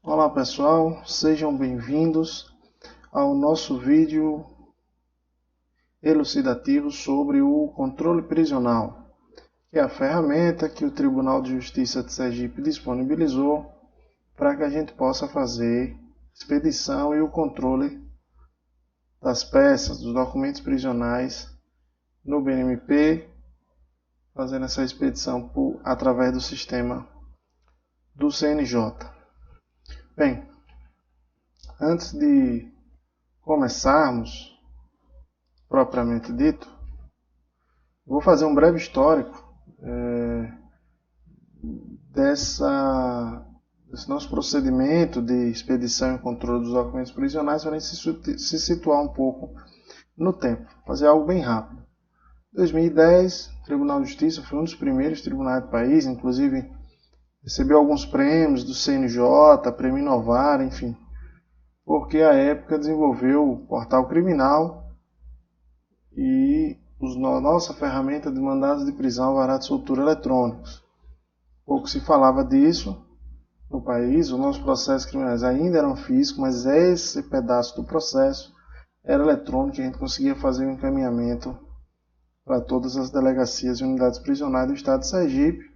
Olá pessoal, sejam bem-vindos ao nosso vídeo elucidativo sobre o controle prisional, que é a ferramenta que o Tribunal de Justiça de Sergipe disponibilizou para que a gente possa fazer expedição e o controle das peças, dos documentos prisionais no BNMP, fazendo essa expedição através do sistema do CNJ. Bem, antes de começarmos, propriamente dito, vou fazer um breve histórico desse nosso procedimento de expedição e controle dos documentos prisionais para se situar um pouco no tempo, fazer algo bem rápido. Em 2010, o Tribunal de Justiça foi um dos primeiros tribunais do país, inclusive recebeu alguns prêmios do CNJ, Prêmio Inovar, enfim, porque à época desenvolveu o portal criminal e nossa ferramenta de mandados de prisão, alvará de soltura eletrônicos. Pouco se falava disso no país, os nossos processos criminais ainda eram físicos, mas esse pedaço do processo era eletrônico e a gente conseguia fazer o encaminhamento para todas as delegacias e unidades prisionais do estado de Sergipe.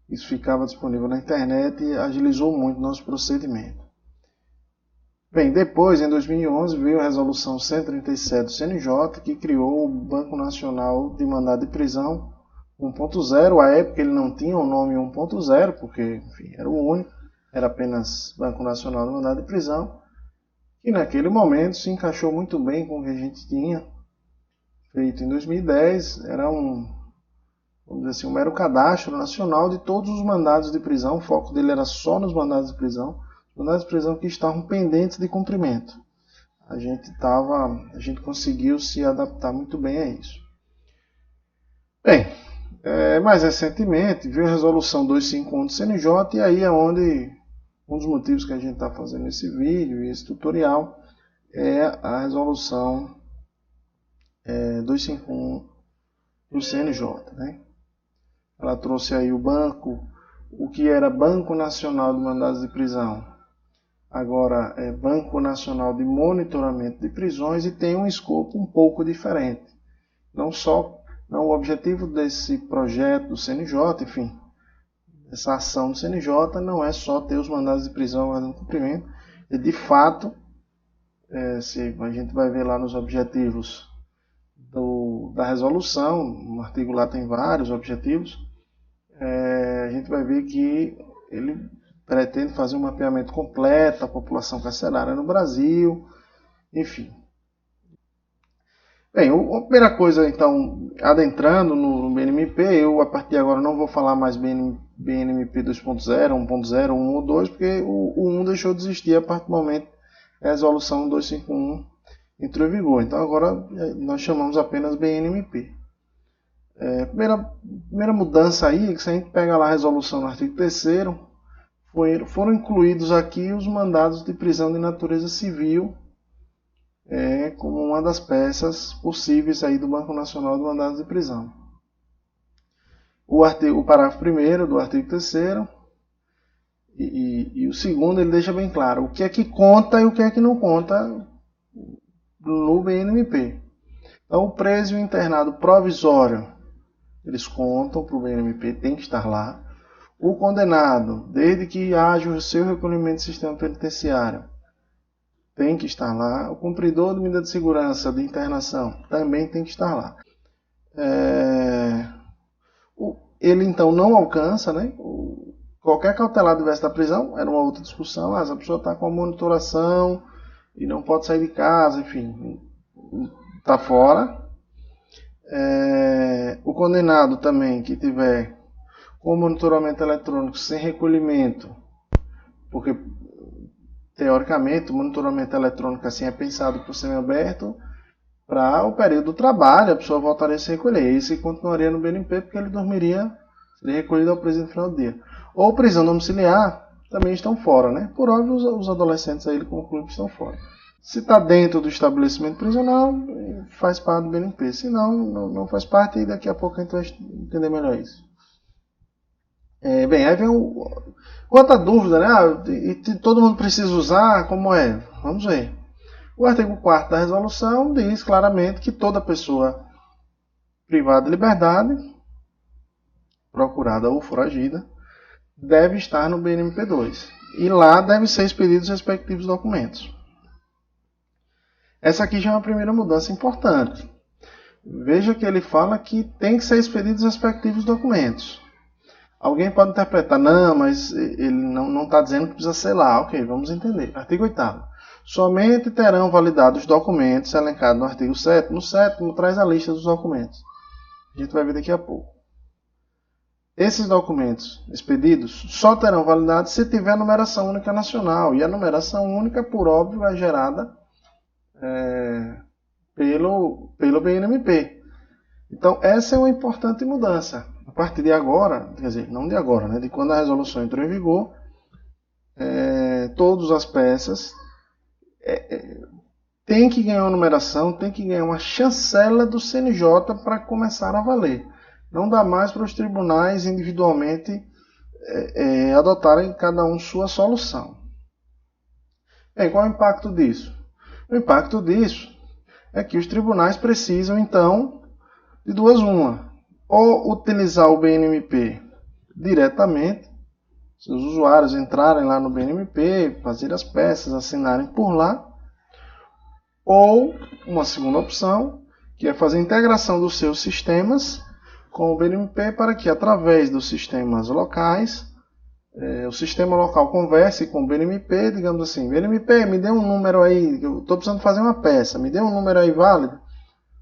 Isso ficava disponível na internet e agilizou muito o nosso procedimento. Bem, depois, em 2011, veio a Resolução 137 do CNJ, que criou o Banco Nacional de Mandado de Prisão 1.0. À época ele não tinha o nome 1.0, porque enfim, era o único, era apenas Banco Nacional de Mandado de Prisão, que naquele momento se encaixou muito bem com o que a gente tinha feito em 2010. Era vamos dizer assim, um mero cadastro nacional de todos os mandados de prisão. O foco dele era só nos mandados de prisão. Mandados de prisão que estavam pendentes de cumprimento. A gente conseguiu se adaptar muito bem a isso. Bem, mais recentemente veio a resolução 251 do CNJ, e aí é onde um dos motivos que a gente está fazendo esse vídeo e esse tutorial é a resolução 251 do CNJ, né? Ela trouxe aí o que era Banco Nacional de Mandados de Prisão, agora é Banco Nacional de Monitoramento de Prisões, e tem um escopo um pouco diferente. O objetivo desse projeto do CNJ, enfim, essa ação do CNJ não é só ter os mandados de prisão no cumprimento, e de fato, se a gente vai ver lá nos objetivos da resolução, no artigo lá tem vários objetivos, a gente vai ver que ele pretende fazer um mapeamento completo da população carcerária no Brasil, enfim. Bem, a primeira coisa, então, adentrando no BNMP, eu a partir de agora não vou falar mais BNMP 2.0, 1.0, 1 ou 2, porque o 1 deixou de existir a partir do momento que a resolução 251 entrou em vigor. Então agora nós chamamos apenas BNMP. A primeira mudança aí é que, se a gente pega lá a resolução no artigo 3º, foram incluídos aqui os mandados de prisão de natureza civil como uma das peças possíveis aí do Banco Nacional de Mandados de Prisão. O parágrafo 1º do artigo 3º e o segundo, ele deixa bem claro o que é que conta e o que é que não conta no BNMP. Então, o preso e o internado provisório, eles contam para o BNMP, tem que estar lá. O condenado, desde que haja o seu recolhimento do sistema penitenciário, tem que estar lá. O cumpridor de medida de segurança de internação também tem que estar lá. Ele então não alcança, né? Qualquer cautelar diverso da prisão, era uma outra discussão. A pessoa está com a monitoração e não pode sair de casa, enfim, está fora. O condenado também que tiver com monitoramento eletrônico sem recolhimento, porque teoricamente o monitoramento eletrônico assim é pensado para o semiaberto para o período do trabalho, a pessoa voltaria a se recolher. Esse continuaria no BNP porque ele seria recolhido ao presídio no final do dia. Ou prisão domiciliar, também estão fora, né? Por óbvio, os adolescentes aí ele conclui que estão fora. Se está dentro do estabelecimento prisional, faz parte do BNP. Se não, não faz parte, e daqui a pouco a gente vai entender melhor isso. Bem, aí vem o Quanto à dúvida, né? Todo mundo precisa usar, como é? Vamos ver. O artigo 4º da resolução diz claramente que toda pessoa privada de liberdade, procurada ou foragida, deve estar no BNMP2. E lá devem ser expedidos os respectivos documentos. Essa aqui já é uma primeira mudança importante. Veja que ele fala que tem que ser expedidos os respectivos documentos. Alguém pode interpretar, não, mas ele não está dizendo que precisa ser lá. Ok, vamos entender. Artigo 8º. Somente terão validade os documentos elencados no artigo 7º. No 7º traz a lista dos documentos. A gente vai ver daqui a pouco. Esses documentos expedidos só terão validade se tiver numeração única nacional. E a numeração única, por óbvio, é gerada pelo BNMP. Então, essa é uma importante mudança. A partir de agora, quer dizer, não de agora, né, de quando a resolução entrou em vigor, todas as peças têm que ganhar uma numeração, têm que ganhar uma chancela do CNJ para começar a valer. Não dá mais para os tribunais individualmente adotarem cada um sua solução. Bem, qual é o impacto disso? O impacto disso é que os tribunais precisam, então, de duas uma. Ou utilizar o BNMP diretamente, se os usuários entrarem lá no BNMP, fazer as peças, assinarem por lá, ou uma segunda opção, que é fazer a integração dos seus sistemas com o BNMP para que, através dos sistemas locais, o sistema local converse com o BNMP, digamos assim, BNMP, me dê um número aí, eu estou precisando fazer uma peça, me dê um número aí válido.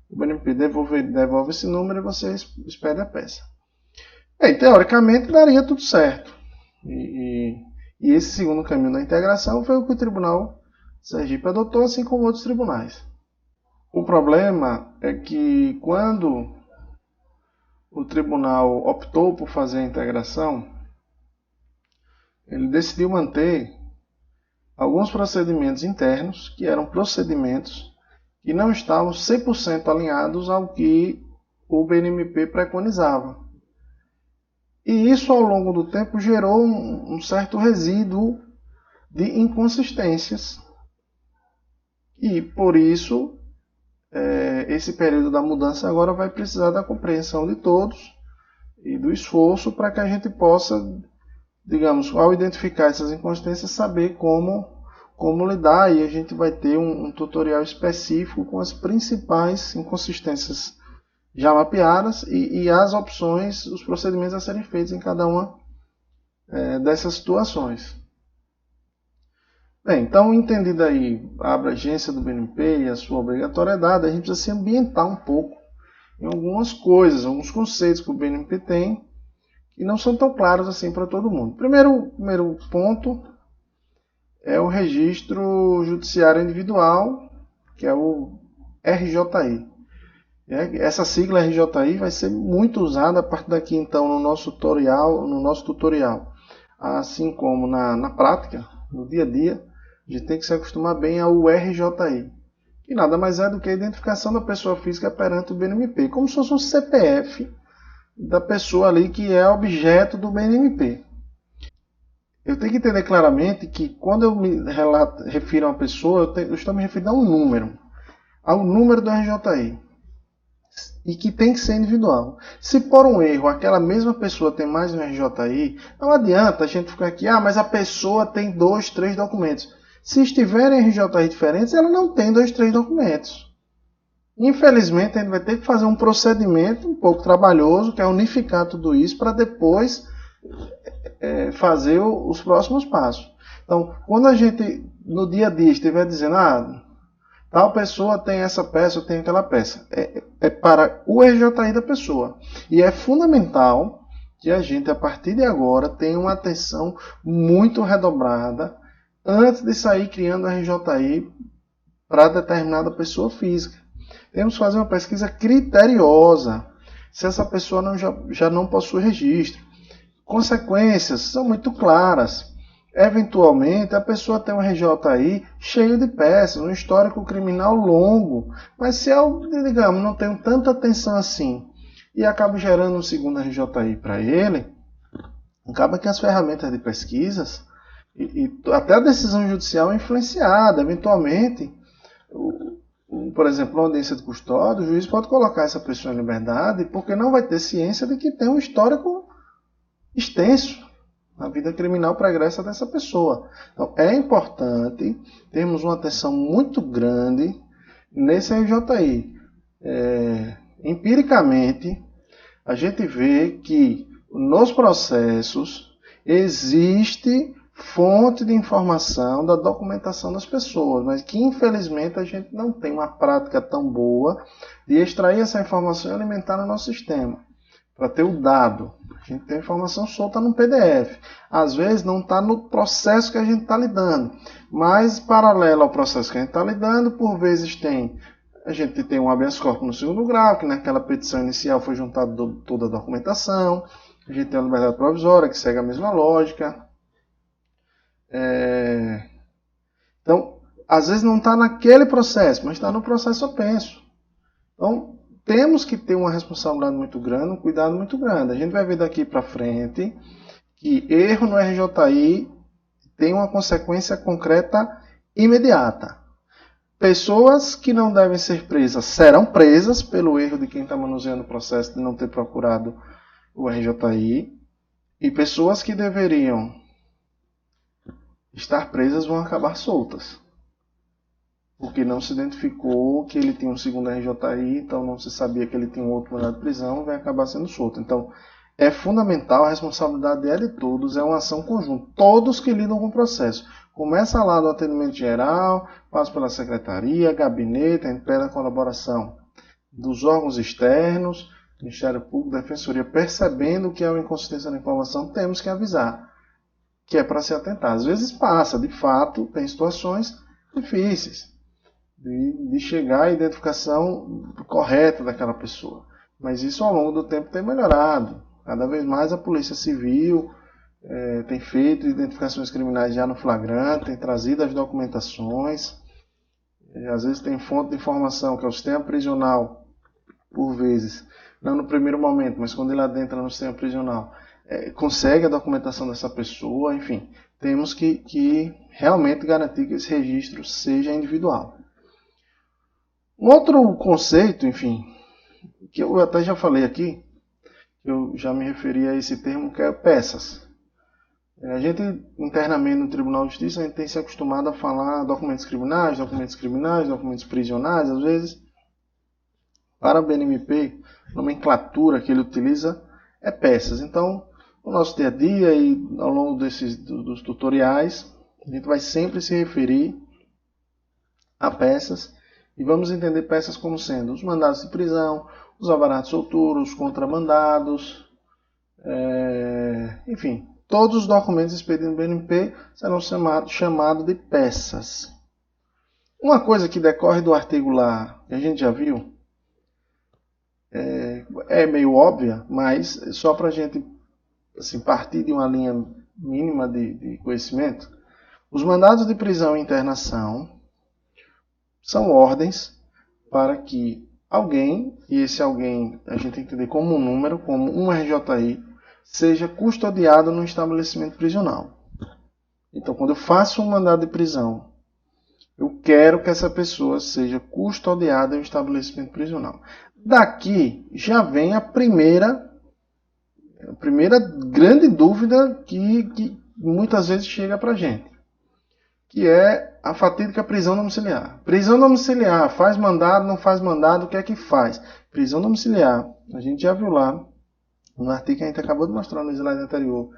O BNMP devolve esse número e você expede a peça. Teoricamente daria tudo certo. E esse segundo caminho da integração foi o que o Tribunal de Sergipe adotou, assim como outros tribunais. O problema é que quando o tribunal optou por fazer a integração, ele decidiu manter alguns procedimentos internos, que eram procedimentos que não estavam 100% alinhados ao que o BNMP preconizava. E isso, ao longo do tempo, gerou um certo resíduo de inconsistências. E, por isso, esse período da mudança agora vai precisar da compreensão de todos e do esforço para que a gente possa, digamos, ao identificar essas inconsistências, saber como lidar, e a gente vai ter um tutorial específico com as principais inconsistências já mapeadas e as opções, os procedimentos a serem feitos em cada uma dessas situações. Bem, então, entendida aí a abrangência do BNMP e a sua obrigatoriedade, a gente precisa se ambientar um pouco em algumas coisas, alguns conceitos que o BNMP tem, que não são tão claros assim para todo mundo. Primeiro ponto é o registro judiciário individual, que é o RJI. Essa sigla RJI vai ser muito usada a partir daqui, então, no nosso tutorial. Assim como na prática, no dia a dia, a gente tem que se acostumar bem ao RJI, que nada mais é do que a identificação da pessoa física perante o BNMP, como se fosse um CPF da pessoa ali que é objeto do BNMP. Eu tenho que entender claramente que quando eu me refiro a uma pessoa, eu estou me referindo a um número, ao número do RJI, e que tem que ser individual. Se por um erro aquela mesma pessoa tem mais de um RJI, não adianta a gente ficar aqui, mas a pessoa tem 2, 3 documentos. Se estiverem RJI diferentes, ela não tem 2, 3 documentos. Infelizmente, a gente vai ter que fazer um procedimento um pouco trabalhoso, que é unificar tudo isso, para depois fazer os próximos passos. Então, quando a gente, no dia a dia, estiver dizendo, tal pessoa tem essa peça, eu tenho aquela peça, é para o RJI da pessoa. E é fundamental que a gente, a partir de agora, tenha uma atenção muito redobrada antes de sair criando RJI para determinada pessoa física. Temos que fazer uma pesquisa criteriosa, se essa pessoa já não possui registro. Consequências são muito claras. Eventualmente, a pessoa tem um RJI cheio de peças, um histórico criminal longo, mas se eu, digamos, não tenho tanta atenção assim e acabo gerando um segundo RJI para ele, Acaba que as ferramentas de pesquisas e até a decisão judicial é influenciada. Eventualmente, por exemplo, na audiência de custódia, o juiz pode colocar essa pessoa em liberdade porque não vai ter ciência de que tem um histórico extenso na vida criminal pregressa dessa pessoa. Então, é importante termos uma atenção muito grande nesse RJI. Empiricamente, a gente vê que nos processos existe fonte de informação da documentação das pessoas, mas que infelizmente a gente não tem uma prática tão boa de extrair essa informação e alimentar no nosso sistema, para ter o dado. A gente tem informação solta no PDF. Às vezes não está no processo que a gente está lidando, mas paralelo ao processo que a gente está lidando, por vezes a gente tem um habeas corpus no segundo grau, que naquela petição inicial foi juntada toda a documentação. A gente tem a liberdade provisória, que segue a mesma lógica. Então, às vezes não está naquele processo, mas está no processo openso. Então, temos que ter uma responsabilidade muito grande, um cuidado muito grande. A gente vai ver daqui para frente que erro no RJI tem uma consequência concreta imediata. Pessoas que não devem ser presas serão presas pelo erro de quem está manuseando o processo de não ter procurado o RJI, e pessoas que deveriam estar presas vão acabar soltas, porque não se identificou que ele tinha um segundo RJI, então não se sabia que ele tinha um outro mandado de prisão, vai acabar sendo solto. Então, é fundamental, a responsabilidade é de todos, é uma ação conjunta, todos que lidam com o processo. Começa lá do atendimento geral, passa pela secretaria, gabinete, a gente pede a colaboração dos órgãos externos, Ministério Público, Defensoria, percebendo que é uma inconsistência da informação, temos que avisar, que é para se atentar. Às vezes passa, de fato, tem situações difíceis de chegar à identificação correta daquela pessoa. Mas isso ao longo do tempo tem melhorado. Cada vez mais a Polícia Civil tem feito identificações criminais já no flagrante, tem trazido as documentações. Às vezes tem fonte de informação, que é o sistema prisional, por vezes, não no primeiro momento, mas quando ele adentra no sistema prisional, consegue a documentação dessa pessoa. Enfim, temos que realmente garantir que esse registro seja individual. Um outro conceito, enfim, que eu até já falei aqui, eu já me referi a esse termo, que é peças. A gente, internamente no Tribunal de Justiça, a gente tem se acostumado a falar documentos criminais, documentos prisionais. Às vezes, para o BNMP, a nomenclatura que ele utiliza é peças. Então, no nosso dia a dia e ao longo dos tutoriais, a gente vai sempre se referir a peças, e vamos entender peças como sendo os mandados de prisão, os alvarás de soltura, os contramandados, enfim, todos os documentos expedidos no BNP serão chamados de peças. Uma coisa que decorre do artigo lá, que a gente já viu, é meio óbvia, mas só para a gente assim, partir de uma linha mínima de conhecimento, os mandados de prisão e internação são ordens para que alguém, e esse alguém a gente tem que entender como um número, como um RJI, seja custodiado no estabelecimento prisional. Então, quando eu faço um mandado de prisão, eu quero que essa pessoa seja custodiada em um estabelecimento prisional. Daqui já vem a primeira grande dúvida que muitas vezes chega para a gente, que é a fatídica prisão domiciliar. Prisão domiciliar, faz mandado, não faz mandado, o que é que faz? Prisão domiciliar, a gente já viu lá, no artigo que a gente acabou de mostrar no slide anterior,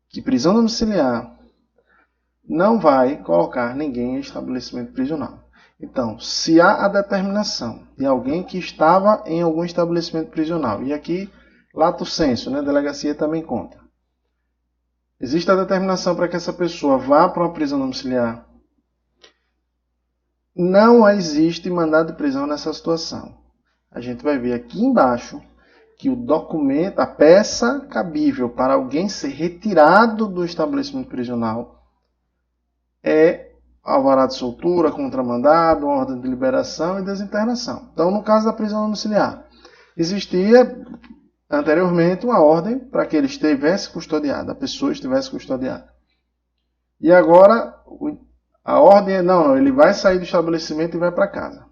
que prisão domiciliar não vai colocar ninguém em estabelecimento prisional. Então, se há a determinação de alguém que estava em algum estabelecimento prisional, e aqui, lato sensu, né, delegacia também conta, existe a determinação para que essa pessoa vá para uma prisão domiciliar, não existe mandado de prisão nessa situação. A gente vai ver aqui embaixo que o documento, a peça cabível para alguém ser retirado do estabelecimento prisional é alvará de soltura, contramandado, ordem de liberação e desinternação. Então, no caso da prisão domiciliar, existia anteriormente uma ordem para que ele estivesse custodiado, a pessoa estivesse custodiada. E agora a ordem é, não, ele vai sair do estabelecimento e vai para casa.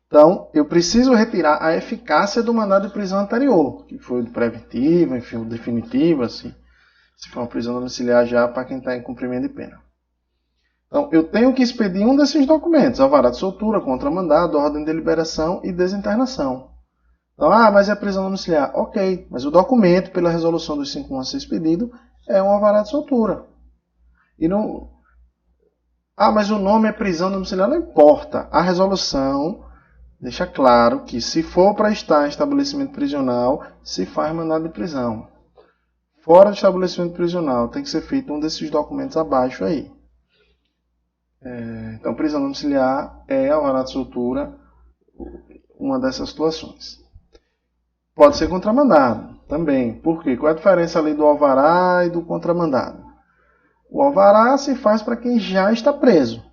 Então, eu preciso retirar a eficácia do mandado de prisão anterior, que foi o preventivo, enfim, o definitivo, assim, se for uma prisão domiciliar já para quem está em cumprimento de pena. Então, eu tenho que expedir um desses documentos, alvará de soltura, contramandado, ordem de liberação e desinternação. Então, mas é prisão domiciliar. Ok, mas o documento, pela resolução dos 5.1 a ser expedido, é um alvará de soltura. E não... mas o nome é prisão domiciliar, não importa. A resolução deixa claro que se for para estar em estabelecimento prisional, se faz mandado de prisão. Fora do estabelecimento prisional, tem que ser feito um desses documentos abaixo aí. Então, prisão domiciliar é alvará de soltura, uma dessas situações. Pode ser contramandado também. Por quê? Qual é a diferença ali do alvará e do contramandado? O alvará se faz para quem já está preso.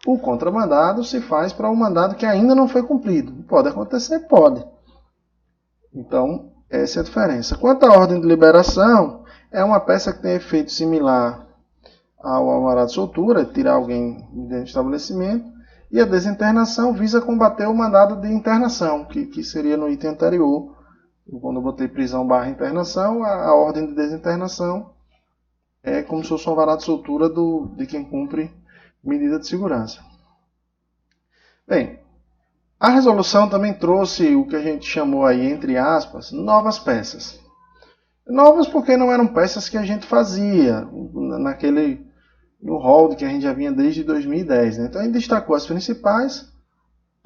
O contramandado se faz para um mandado que ainda não foi cumprido. Pode acontecer? Pode. Então, essa é a diferença. Quanto à ordem de liberação, é uma peça que tem efeito similar ao alvará de soltura, tirar alguém dentro do estabelecimento, e a desinternação visa combater o mandado de internação, que seria no item anterior. Quando eu botei prisão / internação, a ordem de desinternação é como se fosse um alvará de soltura de quem cumpre medida de segurança. Bem, a resolução também trouxe o que a gente chamou aí, entre aspas, novas peças. Novas porque não eram peças que a gente fazia no rol que a gente já vinha desde 2010. Né? Então a gente destacou as principais,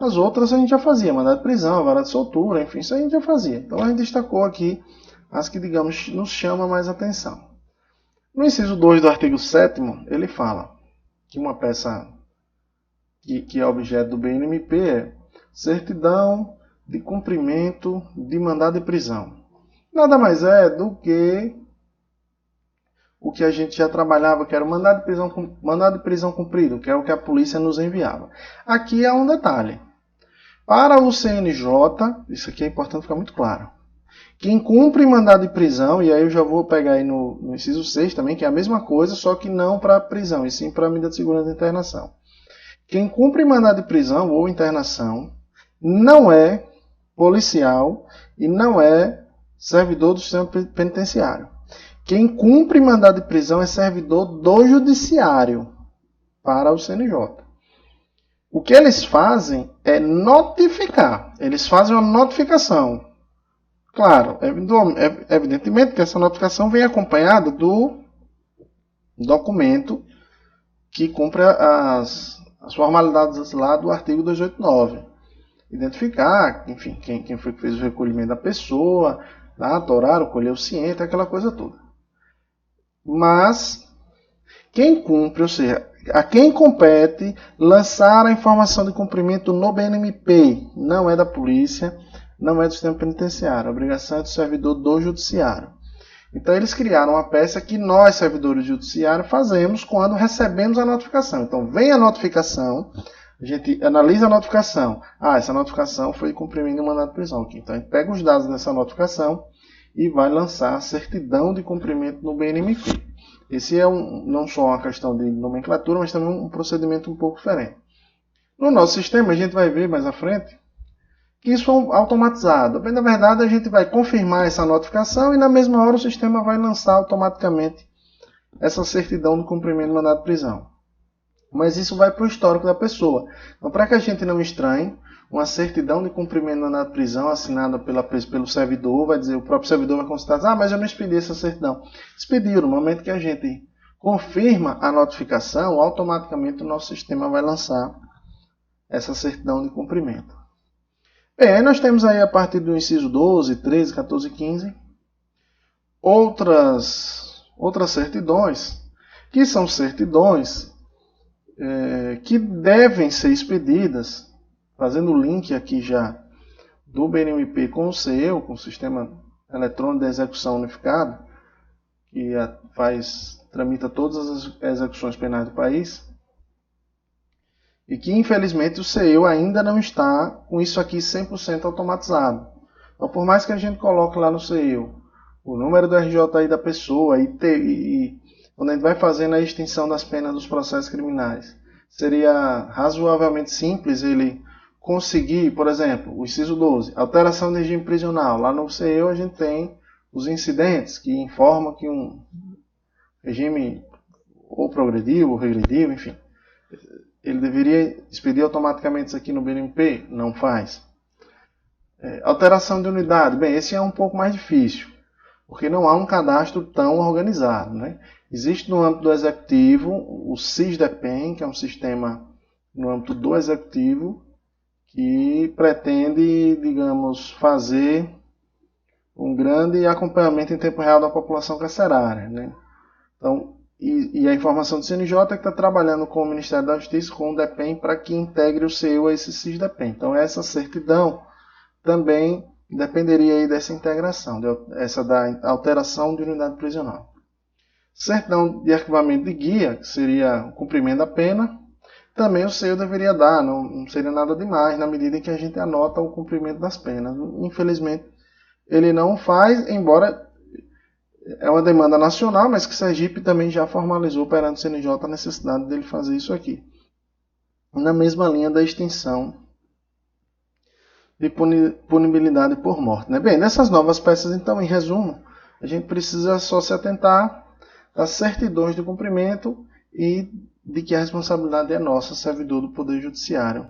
as outras a gente já fazia, mandado de prisão, alvará de soltura, enfim, isso a gente já fazia. Então a gente destacou aqui as que, digamos, nos chamam mais atenção. No inciso 2 do artigo 7º, ele fala que uma peça que é objeto do BNMP é certidão de cumprimento de mandado de prisão. Nada mais é do que o que a gente já trabalhava, que era o mandado de prisão cumprido, que é o que a polícia nos enviava. Aqui há um detalhe. Para o CNJ, isso aqui é importante ficar muito claro. Quem cumpre mandado de prisão, e aí eu já vou pegar aí no inciso 6 também, que é a mesma coisa, só que não para prisão, e sim para medida de segurança e internação. Quem cumpre mandado de prisão ou internação não é policial e não é servidor do sistema penitenciário. Quem cumpre mandado de prisão é servidor do judiciário para o CNJ. O que eles fazem é notificar. Eles fazem uma notificação. Claro, evidentemente que essa notificação vem acompanhada do documento que cumpre as formalidades lá do artigo 289. Identificar, enfim, quem foi que fez o recolhimento da pessoa, data, horário, colher o ciente, aquela coisa toda. Mas quem cumpre, ou seja, a quem compete lançar a informação de cumprimento no BNMP, não é da polícia, não é do sistema penitenciário, a obrigação é do servidor do judiciário. Então eles criaram uma peça que nós, servidores do judiciário, fazemos quando recebemos a notificação. Então vem a notificação, a gente analisa a notificação. Essa notificação foi cumprimento de mandado de prisão. Então a gente pega os dados dessa notificação e vai lançar a certidão de cumprimento no BNMP. Esse é não só uma questão de nomenclatura, mas também um procedimento um pouco diferente. No nosso sistema, a gente vai ver mais à frente que isso é automatizado. Bem, na verdade, a gente vai confirmar essa notificação e na mesma hora o sistema vai lançar automaticamente essa certidão de cumprimento do mandado de prisão. Mas isso vai para o histórico da pessoa. Então, para que a gente não estranhe, uma certidão de cumprimento do mandado de prisão assinada pelo servidor, vai dizer, o próprio servidor vai constatar, mas eu não expedi essa certidão. Expediu, no momento que a gente confirma a notificação, automaticamente o nosso sistema vai lançar essa certidão de cumprimento. Bem, aí nós temos aí a partir do inciso 12, 13, 14 e 15, outras certidões, que são certidões que devem ser expedidas, fazendo o link aqui já do BNMP com o CEU, com o Sistema Eletrônico de Execução Unificado, que tramita todas as execuções penais do país, e que infelizmente o CEU ainda não está com isso aqui 100% automatizado. Então, por mais que a gente coloque lá no CEU o número do RJI da pessoa e quando a gente vai fazendo a extinção das penas dos processos criminais, seria razoavelmente simples ele conseguir, por exemplo, o inciso 12, alteração de regime prisional. Lá no CEU a gente tem os incidentes que informam que um regime ou progredivo ou regredivo, enfim, ele deveria expedir automaticamente isso aqui no BNP? Não faz. Alteração de unidade. Bem, esse é um pouco mais difícil, porque não há um cadastro tão organizado, né? Existe no âmbito do Executivo o SISDEPEN, que é um sistema no âmbito do Executivo que pretende, digamos, fazer um grande acompanhamento em tempo real da população carcerária, né? Então, e a informação do CNJ que está trabalhando com o Ministério da Justiça, com o DEPEN, para que integre o CEU a esse SISDEPEN. Então, essa certidão também dependeria aí dessa integração, essa da alteração de unidade prisional. Certidão de arquivamento de guia, que seria o cumprimento da pena, também o CEU deveria dar, não seria nada demais, na medida em que a gente anota o cumprimento das penas. Infelizmente, ele não faz, embora é uma demanda nacional, mas que Sergipe também já formalizou perante o CNJ a necessidade dele fazer isso aqui. Na mesma linha da extinção de punibilidade por morte, né? Bem, dessas novas peças, então, em resumo, a gente precisa só se atentar às certidões de cumprimento e de que a responsabilidade é nossa, servidor do Poder Judiciário.